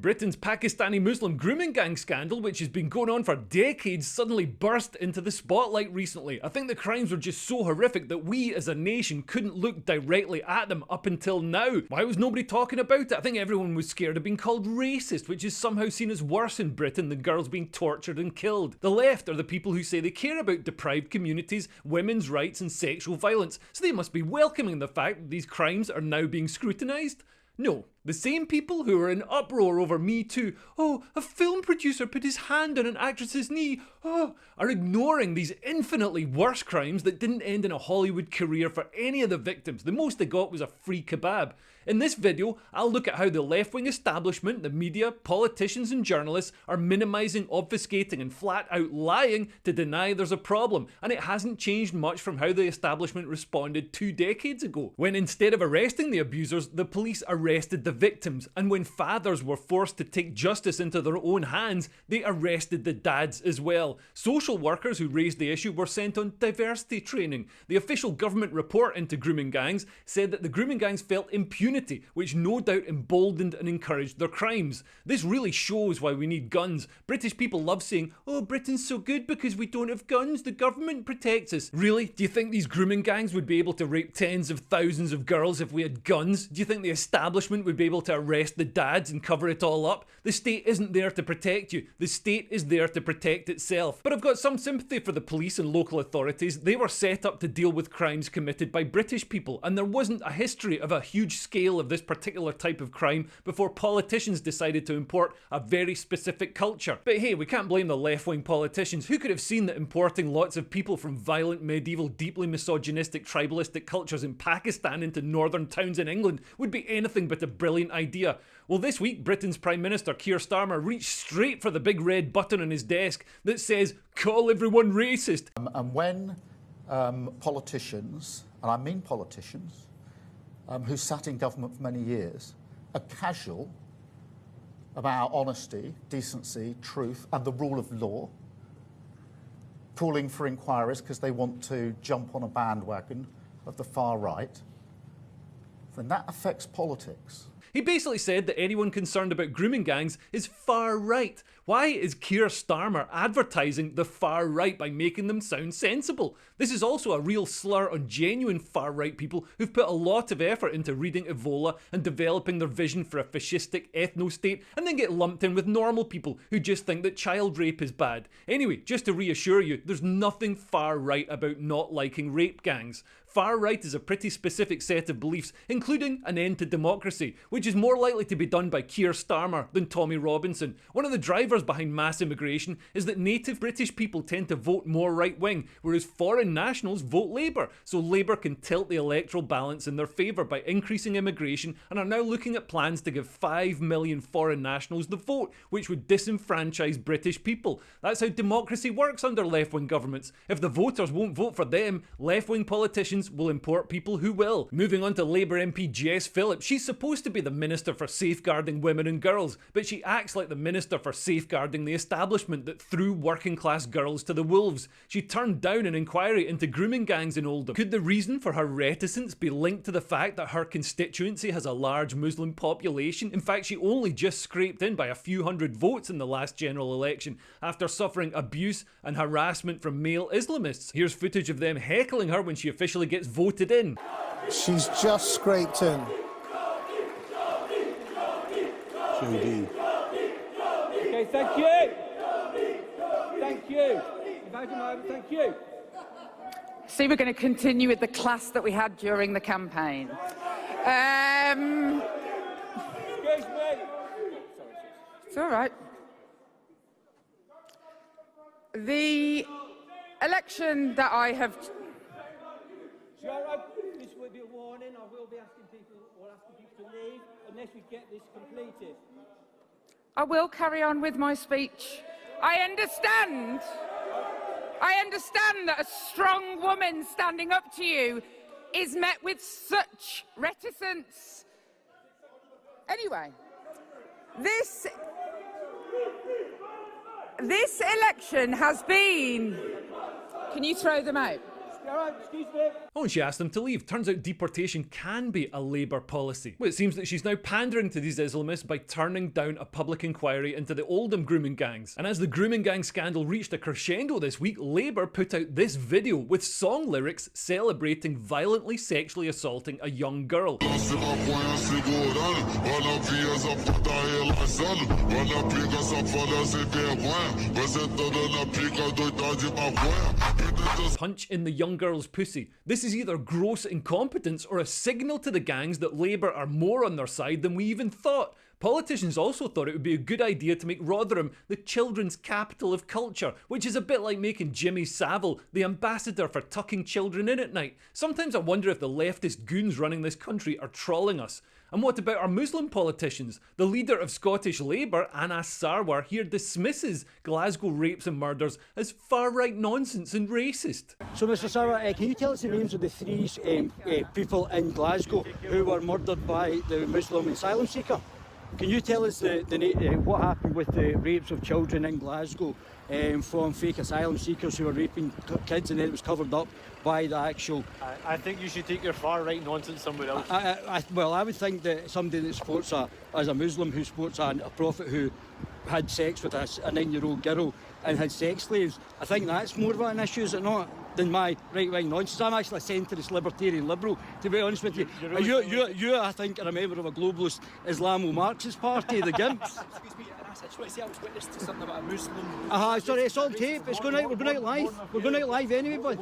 Britain's Pakistani Muslim grooming gang scandal, which has been going on for decades, suddenly burst into the spotlight recently. I think the crimes were just so horrific that we as a nation couldn't look directly at them up until now. Why was nobody talking about it? I think everyone was scared of being called racist, which is somehow seen as worse in Britain than girls being tortured and killed. The left are the people who say they care about deprived communities, women's rights and sexual violence, so they must be welcoming the fact that these crimes are now being scrutinised. No, the same people who are in uproar over Me Too, oh, a film producer put his hand on an actress's knee, oh, are ignoring these infinitely worse crimes that didn't end in a Hollywood career for any of the victims. The most they got was a free kebab. In this video, I'll look at how the left-wing establishment, the media, politicians and journalists are minimising, obfuscating and flat out lying to deny there's a problem, and it hasn't changed much from how the establishment responded 2 decades ago, when instead of arresting the abusers, the police arrested the victims, and when fathers were forced to take justice into their own hands, they arrested the dads as well. Social workers who raised the issue were sent on diversity training. The official government report into grooming gangs said that the grooming gangs felt impunity, which no doubt emboldened and encouraged their crimes. This really shows why we need guns. British people love saying, oh, Britain's so good because we don't have guns, the government protects us. Really? Do you think these grooming gangs would be able to rape tens of thousands of girls if we had guns? Do you think the establishment would be able to arrest the dads and cover it all up? The state isn't there to protect you. The state is there to protect itself. But I've got some sympathy for the police and local authorities. They were set up to deal with crimes committed by British people, and there wasn't a history of a huge scale of this particular type of crime before politicians decided to import a very specific culture. But hey, we can't blame the left-wing politicians. Who could have seen that importing lots of people from violent, medieval, deeply misogynistic, tribalistic cultures in Pakistan into northern towns in England would be anything but a brilliant idea? Well, this week, Britain's Prime Minister Keir Starmer reached straight for the big red button on his desk that says, call everyone racist. And when politicians, and I mean politicians, who sat in government for many years, are casual about honesty, decency, truth and the rule of law, calling for inquiries because they want to jump on a bandwagon of the far right, then that affects politics. He basically said that anyone concerned about grooming gangs is far right. Why is Keir Starmer advertising the far right by making them sound sensible? This is also a real slur on genuine far right people who've put a lot of effort into reading Evola and developing their vision for a fascistic ethno-state, and then get lumped in with normal people who just think that child rape is bad. Anyway, just to reassure you, there's nothing far right about not liking rape gangs. Far right is a pretty specific set of beliefs, including an end to democracy, which is more likely to be done by Keir Starmer than Tommy Robinson. One of the drivers behind mass immigration is that native British people tend to vote more right-wing, whereas foreign nationals vote Labour, so Labour can tilt the electoral balance in their favour by increasing immigration, and are now looking at plans to give 5 million foreign nationals the vote, which would disenfranchise British people. That's how democracy works under left-wing governments. If the voters won't vote for them, left-wing politicians will import people who will. Moving on to Labour MP Jess Phillips, she's supposed to be the Minister for Safeguarding Women and Girls, but she acts like the Minister for Safeguarding the establishment that threw working class girls to the wolves. She turned down an inquiry into grooming gangs in Oldham. Could the reason for her reticence be linked to the fact that her constituency has a large Muslim population? In fact, she only just scraped in by a few hundred votes in the last general election after suffering abuse and harassment from male Islamists. Here's footage of them heckling her when she officially gets voted in. She's just scraped in. Okay, thank you. Thank you. Thank you. See, we're going to continue with the class that we had during the campaign. Excuse me. It's all right. The election that I have... This will be a warning. I will be asking people to leave unless we get this completed. I will carry on with my speech. I understand that a strong woman standing up to you is met with such reticence. Anyway, this election has been... Can you throw them out? All right, excuse me. Oh, and she asked them to leave. Turns out deportation can be a Labour policy. Well, it seems that she's now pandering to these Islamists by turning down a public inquiry into the Oldham grooming gangs. And as the grooming gang scandal reached a crescendo this week, Labour put out this video with song lyrics celebrating violently sexually assaulting a young girl. Punch in the young girl's pussy. This is either gross incompetence or a signal to the gangs that Labour are more on their side than we even thought. Politicians also thought it would be a good idea to make Rotherham the children's capital of culture, which is a bit like making Jimmy Savile the ambassador for tucking children in at night. Sometimes I wonder if the leftist goons running this country are trolling us. And what about our Muslim politicians? The leader of Scottish Labour, Anas Sarwar, here dismisses Glasgow rapes and murders as far-right nonsense and racist. So, Mr Sarwar, can you tell us the names of the three people in Glasgow who were murdered by the Muslim asylum seeker? Can you tell us what happened with the rapes of children in Glasgow from fake asylum seekers who were raping kids, and then it was covered up by the actual... I think you should take your far-right nonsense somewhere else. Well, I would think that somebody that supports as a Muslim who supports a prophet who had sex with a 9-year-old girl and had sex slaves, I think that's more of an issue, is it not, than my right-wing nonsense. I'm actually a centrist libertarian liberal, to be honest with you. You, I think, are a member of a globalist Islamo-Marxist party, the Gimps. Excuse me, I just want to say I was witness to something about a Muslim... Sorry, it's on tape. It's going out. We're going out live. We're going out live anyway, but...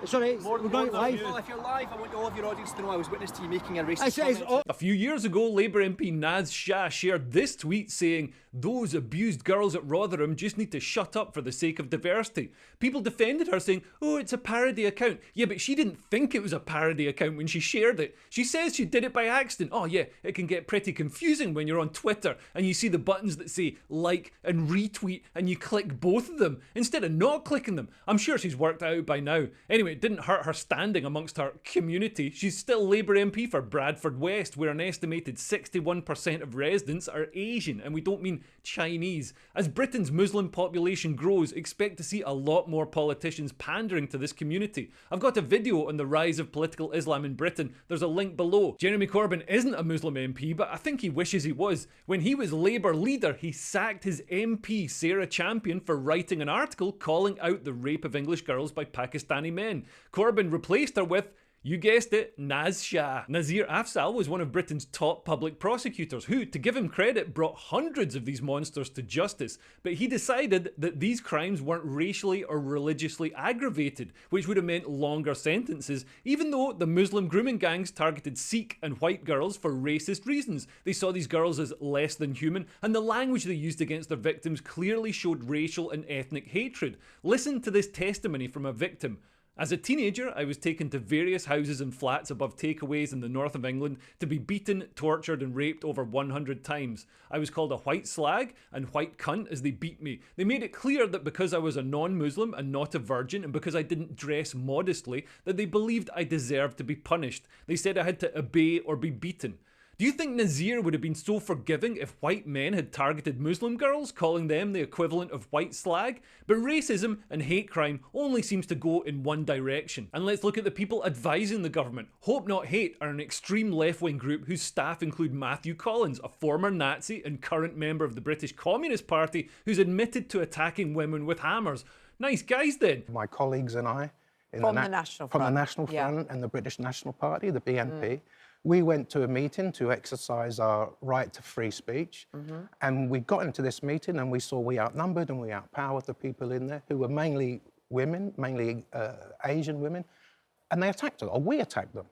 It's alright, we're going out live. Well, if you're live, I want all of your audience to know I was witness to you making a racist comment. A few years ago, Labour MP Naz Shah shared this tweet saying, "Those abused girls at Rotherham just need to shut up for the sake of diversity." People defended her saying, "Oh, it's a parody account." Yeah, but she didn't think it was a parody account when she shared it. She says she did it by accident. Oh yeah, it can get pretty confusing when you're on Twitter and you see the buttons that say like and retweet and you click both of them instead of not clicking them. I'm sure she's worked it out by now. Anyway, it didn't hurt her standing amongst her community. She's still Labour MP for Bradford West, where an estimated 61% of residents are Asian, and we don't mean Chinese. As Britain's Muslim population grows, expect to see a lot more politicians pandering to this community. I've got a video on the rise of political Islam in Britain. There's a link below. Jeremy Corbyn isn't a Muslim MP, but I think he wishes he was. When he was Labour leader, he sacked his MP Sarah Champion for writing an article calling out the rape of English girls by Pakistani men. Corbyn replaced her with, you guessed it, Naz Shah. Nazir Afzal was one of Britain's top public prosecutors who, to give him credit, brought hundreds of these monsters to justice, but he decided that these crimes weren't racially or religiously aggravated, which would have meant longer sentences, even though the Muslim grooming gangs targeted Sikh and white girls for racist reasons. They saw these girls as less than human, and the language they used against their victims clearly showed racial and ethnic hatred. Listen to this testimony from a victim. As a teenager, I was taken to various houses and flats above takeaways in the north of England to be beaten, tortured and raped over 100 times. I was called a white slag and white cunt as they beat me. They made it clear that because I was a non-Muslim and not a virgin, and because I didn't dress modestly, that they believed I deserved to be punished. They said I had to obey or be beaten. Do you think Nazir would have been so forgiving if white men had targeted Muslim girls, calling them the equivalent of white slag? But racism and hate crime only seems to go in one direction. And let's look at the people advising the government. Hope Not Hate are an extreme left-wing group whose staff include Matthew Collins, a former Nazi and current member of the British Communist Party who's admitted to attacking women with hammers. Nice guys then. My colleagues and I, From the National Front and the British National Party, the BNP, we went to a meeting to exercise our right to free speech, and we got into this meeting and we saw we outnumbered and we outpowered the people in there who were mainly women, mainly Asian women, and they attacked us, or we attacked them.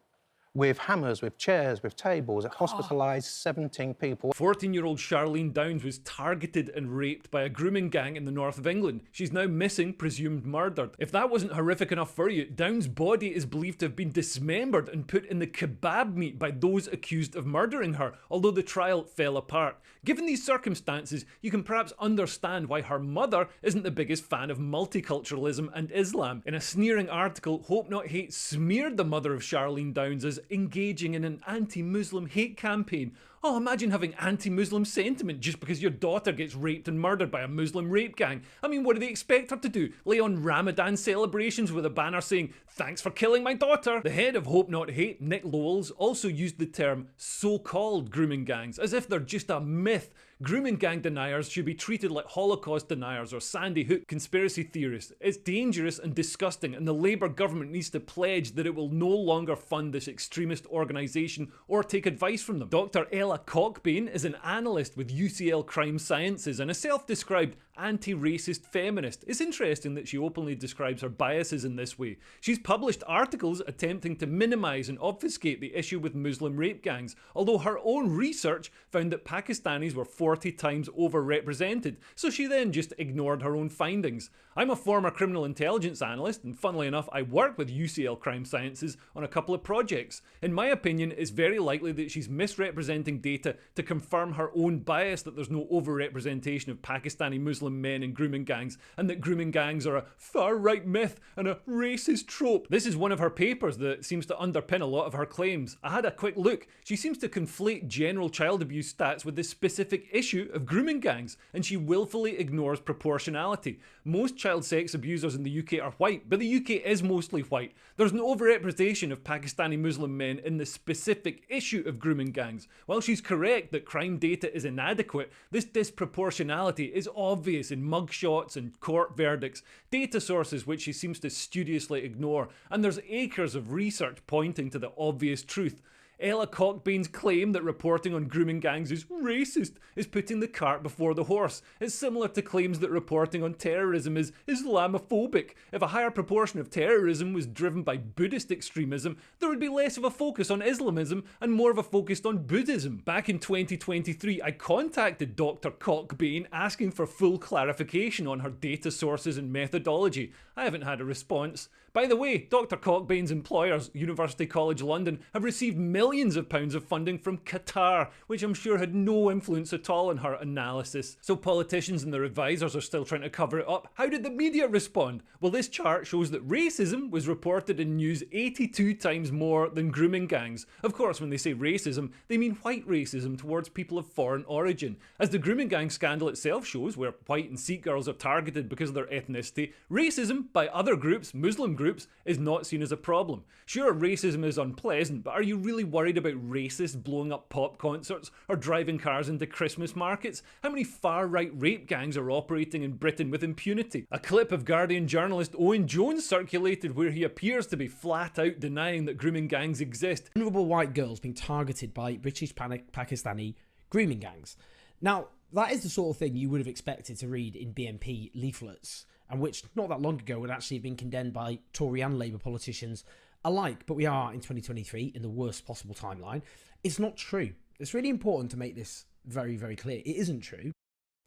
With hammers, with chairs, with tables. It hospitalised 17 people. 14-year-old Charlene Downs was targeted and raped by a grooming gang in the north of England. She's now missing, presumed murdered. If that wasn't horrific enough for you, Downs' body is believed to have been dismembered and put in the kebab meat by those accused of murdering her, although the trial fell apart. Given these circumstances, you can perhaps understand why her mother isn't the biggest fan of multiculturalism and Islam. In a sneering article, Hope Not Hate smeared the mother of Charlene Downs as engaging in an anti-Muslim hate campaign. Oh, imagine having anti-Muslim sentiment just because your daughter gets raped and murdered by a Muslim rape gang. I mean, what do they expect her to do? Lay on Ramadan celebrations with a banner saying, "Thanks for killing my daughter"? The head of Hope Not Hate, Nick Lowells, also used the term so-called grooming gangs, as if they're just a myth. Grooming gang deniers should be treated like Holocaust deniers or Sandy Hook conspiracy theorists. It's dangerous and disgusting, and the Labour government needs to pledge that it will no longer fund this extremist organisation or take advice from them. Dr. Ella Cockbain is an analyst with UCL Crime Sciences and a self-described anti-racist feminist. It's interesting that she openly describes her biases in this way. She's published articles attempting to minimise and obfuscate the issue with Muslim rape gangs, although her own research found that Pakistanis were 40 times overrepresented, so she then just ignored her own findings. I'm a former criminal intelligence analyst, and funnily enough, I work with UCL Crime Sciences on a couple of projects. In my opinion, it's very likely that she's misrepresenting data to confirm her own bias that there's no overrepresentation of Pakistani Muslim men in grooming gangs, and that grooming gangs are a far-right myth and a racist trope. This is one of her papers that seems to underpin a lot of her claims. I had a quick look. She seems to conflate general child abuse stats with this specific issue of grooming gangs, and she willfully ignores proportionality. Most child sex abusers in the UK are white, but the UK is mostly white. There's no overrepresentation of Pakistani Muslim men in the specific issue of grooming gangs. While she's correct that crime data is inadequate, this disproportionality is obvious in mugshots and court verdicts, data sources which she seems to studiously ignore, and there's acres of research pointing to the obvious truth. Ella Cockbain's claim that reporting on grooming gangs is racist is putting the cart before the horse. It's similar to claims that reporting on terrorism is Islamophobic. If a higher proportion of terrorism was driven by Buddhist extremism, there would be less of a focus on Islamism and more of a focus on Buddhism. Back in 2023, I contacted Dr. Cockbain asking for full clarification on her data sources and methodology. I haven't had a response. By the way, Dr. Cockbain's employers, University College London, have received millions of pounds of funding from Qatar, which I'm sure had no influence at all on her analysis. So politicians and their advisors are still trying to cover it up. How did the media respond? Well, this chart shows that racism was reported in news 82 times more than grooming gangs. Of course, when they say racism, they mean white racism towards people of foreign origin. As the grooming gang scandal itself shows, where white and Sikh girls are targeted because of their ethnicity, racism by other groups, Muslim groups, is not seen as a problem. Sure, racism is unpleasant, but are you really worried about racists blowing up pop concerts or driving cars into Christmas markets? How many far-right rape gangs are operating in Britain with impunity? A clip of Guardian journalist Owen Jones circulated where he appears to be flat out denying that grooming gangs exist. Vulnerable white girls being targeted by British Pakistani grooming gangs. Now, that is the sort of thing you would have expected to read in BNP leaflets, and which not that long ago would actually have been condemned by Tory and Labour politicians alike. But we are in 2023 in the worst possible timeline. It's not true. It's really important to make this very, very clear. It isn't true.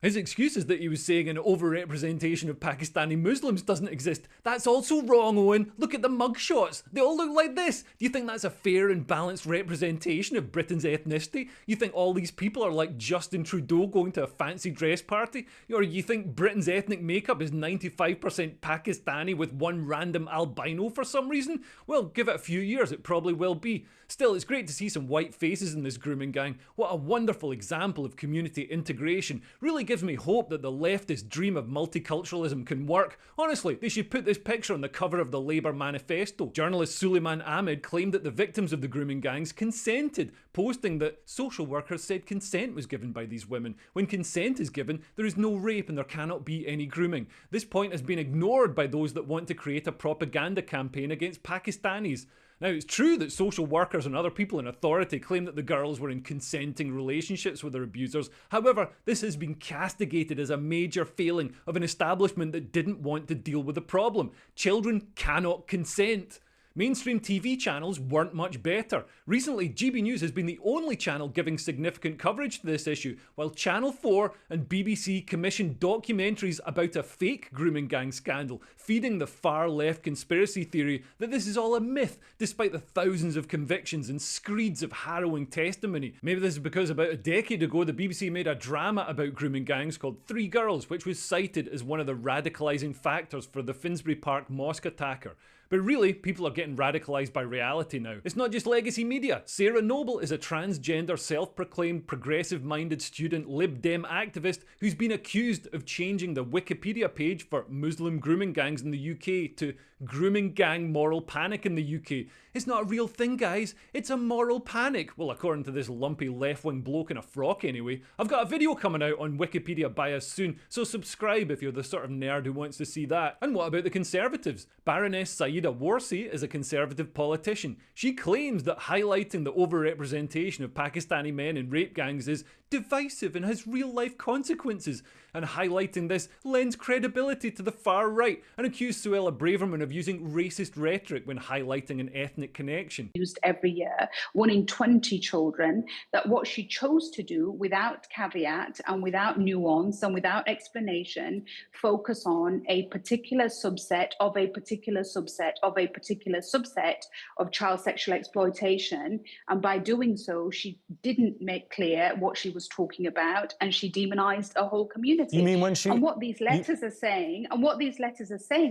His excuse is that he was saying an overrepresentation of Pakistani Muslims doesn't exist. That's also wrong, Owen. Look at the mugshots. They all look like this. Do you think that's a fair and balanced representation of Britain's ethnicity? You think all these people are like Justin Trudeau going to a fancy dress party? Or you think Britain's ethnic makeup is 95% Pakistani with one random albino for some reason? Well, give it a few years, it probably will be. Still, it's great to see some white faces in this grooming gang. What a wonderful example of community integration. Really gives me hope that the leftist dream of multiculturalism can work. Honestly, they should put this picture on the cover of the Labour manifesto. Journalist Suleiman Ahmed claimed that the victims of the grooming gangs consented, posting that social workers said consent was given by these women. When consent is given, there is no rape and there cannot be any grooming. This point has been ignored by those that want to create a propaganda campaign against Pakistanis. Now, it's true that social workers and other people in authority claim that the girls were in consenting relationships with their abusers. However, this has been castigated as a major failing of an establishment that didn't want to deal with the problem. Children cannot consent. Mainstream TV channels weren't much better. Recently, GB News has been the only channel giving significant coverage to this issue, while Channel 4 and BBC commissioned documentaries about a fake grooming gang scandal, feeding the far-left conspiracy theory that this is all a myth, despite the thousands of convictions and screeds of harrowing testimony. Maybe this is because about a decade ago, the BBC made a drama about grooming gangs called Three Girls, which was cited as one of the radicalising factors for the Finsbury Park mosque attacker. But really, people are getting radicalised by reality now. It's not just legacy media. Sarah Noble is a transgender, self-proclaimed, progressive-minded student Lib Dem activist who's been accused of changing the Wikipedia page for Muslim grooming gangs in the UK to Grooming Gang Moral Panic in the UK. It's not a real thing, guys. It's a moral panic. Well, according to this lumpy left-wing bloke in a frock anyway. I've got a video coming out on Wikipedia bias soon, so subscribe if you're the sort of nerd who wants to see that. And what about the Conservatives? Baroness Saida Warsi is a Conservative politician. She claims that highlighting the overrepresentation of Pakistani men in rape gangs is divisive and has real-life consequences. And highlighting this lends credibility to the far right, and accused Suella Braverman of using racist rhetoric when highlighting an ethnic connection. Used every year, 1 in 20 children, that what she chose to do without caveat and without nuance and without explanation, focus on a particular subset of a particular subset of a particular subset of child sexual exploitation. And by doing so, she didn't make clear what she was talking about, and she demonized a whole community. You mean when she... And what these letters are saying,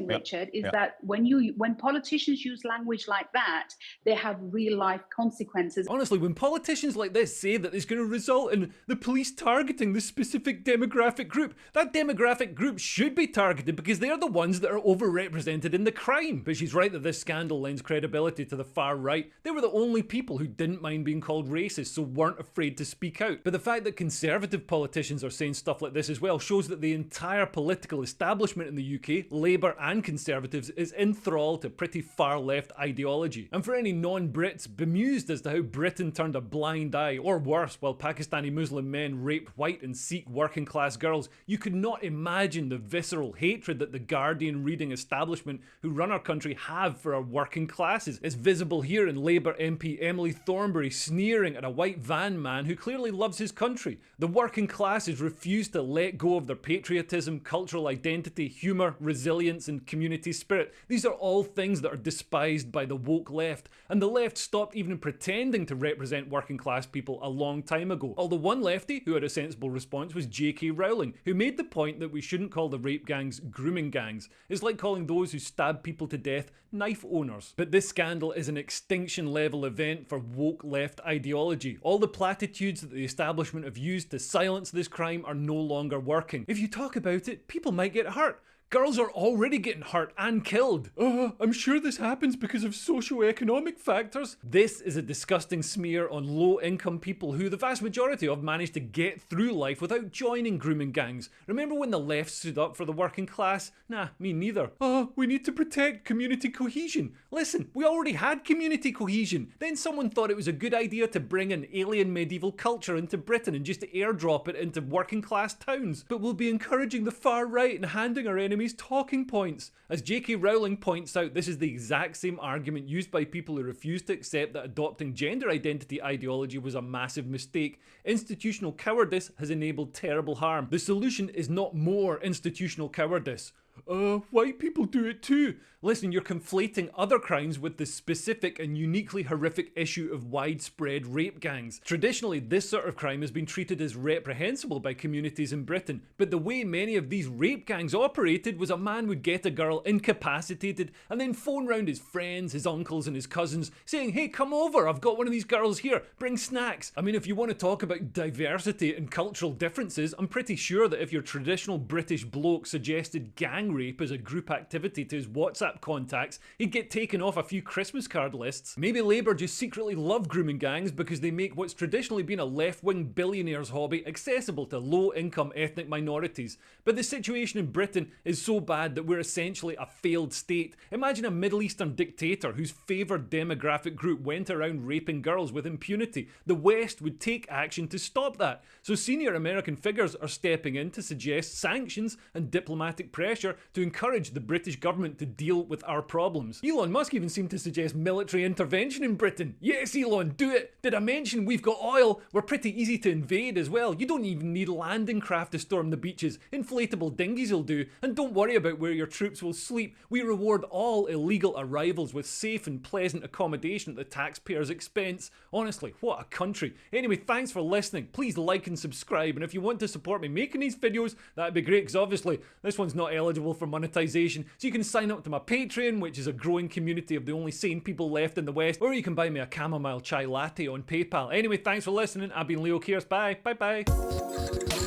Richard, is that when politicians use language like that, they have real life consequences. Honestly, when politicians like this say that it's going to result in the police targeting this specific demographic group, that demographic group should be targeted because they're the ones that are overrepresented in the crime. But she's right that this scandal lends credibility to the far right. They were the only people who didn't mind being called racist, so weren't afraid to speak out. But the fact that Conservative politicians are saying stuff like this as well shows that the entire political establishment in the UK, Labour and Conservatives, is enthralled to pretty far left ideology. And for any non-Brits bemused as to how Britain turned a blind eye, or worse, while Pakistani Muslim men raped white and Sikh working class girls, you could not imagine the visceral hatred that the Guardian reading establishment who run our country have for our working classes. It's visible here in Labour MP Emily Thornberry sneering at a white van man who clearly loves his country. The working classes refuse to let go of their patriotism, cultural identity, humour, resilience and community spirit. These are all things that are despised by the woke left, and the left stopped even pretending to represent working class people a long time ago. Although one lefty who had a sensible response was J.K. Rowling, who made the point that we shouldn't call the rape gangs grooming gangs. It's like calling those who stab people to death knife owners. But this scandal is an extinction level event for woke left ideology. All the platitudes that the establishment have used to silence this crime are no longer working. If you talk about it, people might get hurt. Girls are already getting hurt and killed. I'm sure this happens because of socio-economic factors. This is a disgusting smear on low-income people who the vast majority of managed to get through life without joining grooming gangs. Remember when the left stood up for the working class? Nah, me neither. We need to protect community cohesion. Listen, we already had community cohesion. Then someone thought it was a good idea to bring an alien medieval culture into Britain and just airdrop it into working class towns. But we'll be encouraging the far right and handing our enemies talking points. As J.K. Rowling points out, this is the exact same argument used by people who refuse to accept that adopting gender identity ideology was a massive mistake. Institutional cowardice has enabled terrible harm. The solution is not more institutional cowardice. White people do it too. Listen, you're conflating other crimes with the specific and uniquely horrific issue of widespread rape gangs. Traditionally, this sort of crime has been treated as reprehensible by communities in Britain, but the way many of these rape gangs operated was a man would get a girl incapacitated and then phone round his friends, his uncles and his cousins saying, hey, come over, I've got one of these girls here, bring snacks. I mean, if you want to talk about diversity and cultural differences, I'm pretty sure that if your traditional British bloke suggested gang rape as a group activity to his WhatsApp contacts, he'd get taken off a few Christmas card lists. Maybe Labour just secretly love grooming gangs because they make what's traditionally been a left-wing billionaire's hobby accessible to low-income ethnic minorities. But the situation in Britain is so bad that we're essentially a failed state. Imagine a Middle Eastern dictator whose favoured demographic group went around raping girls with impunity. The West would take action to stop that. So senior American figures are stepping in to suggest sanctions and diplomatic pressure to encourage the British government to deal with our problems. Elon Musk even seemed to suggest military intervention in Britain. Yes, Elon, do it! Did I mention we've got oil? We're pretty easy to invade as well. You don't even need landing craft to storm the beaches. Inflatable dinghies will do. And don't worry about where your troops will sleep. We reward all illegal arrivals with safe and pleasant accommodation at the taxpayers' expense. Honestly, what a country. Anyway, thanks for listening. Please like and subscribe, and if you want to support me making these videos, that'd be great, because obviously this one's not eligible eligible for monetization. So you can sign up to my Patreon, which is a growing community of the only sane people left in the West, or you can buy me a chamomile chai latte on PayPal. Anyway, thanks for listening. I've been Leo Kears. Bye. Bye bye.